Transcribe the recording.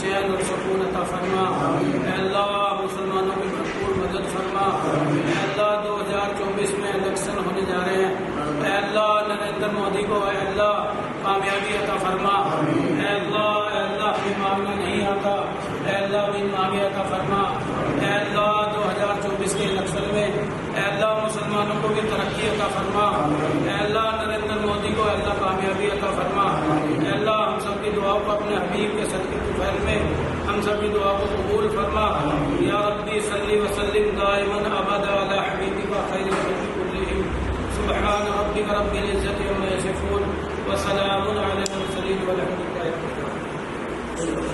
چین اور سکون عطا فرما. اے اللہ مسلمانوں کی بھرپور مدد فرما. اے اللہ 2024 میں الیکشن ہونے جا رہے ہیں. اے اللہ نریندر مودی کو اے اللہ کامیابی عطا فرما. اے اللہ بھی مانگنا نہیں آتا. اے اللہ بھی مانگے عطا فرما. اے اللہ 2024 کے الیکشن میں اے اللہ مسلمانوں کو بھی ترقی عطا فرما. اے اللہ نریندر مودی کو اے اللہ کامیابی عطا فرما. اے اللہ ہم سب کی دعاؤں کو اپنے حبیب کے صدقے کی فضل میں ہم سب کی دعا کو قبول فرما. یا ربی صلی وسلم دائما ابدا علی حبیبک خیر الخلق کلہم. سبحان ربک رب العزة عما یصفون وسلام علی المرسلین والحمد للہ.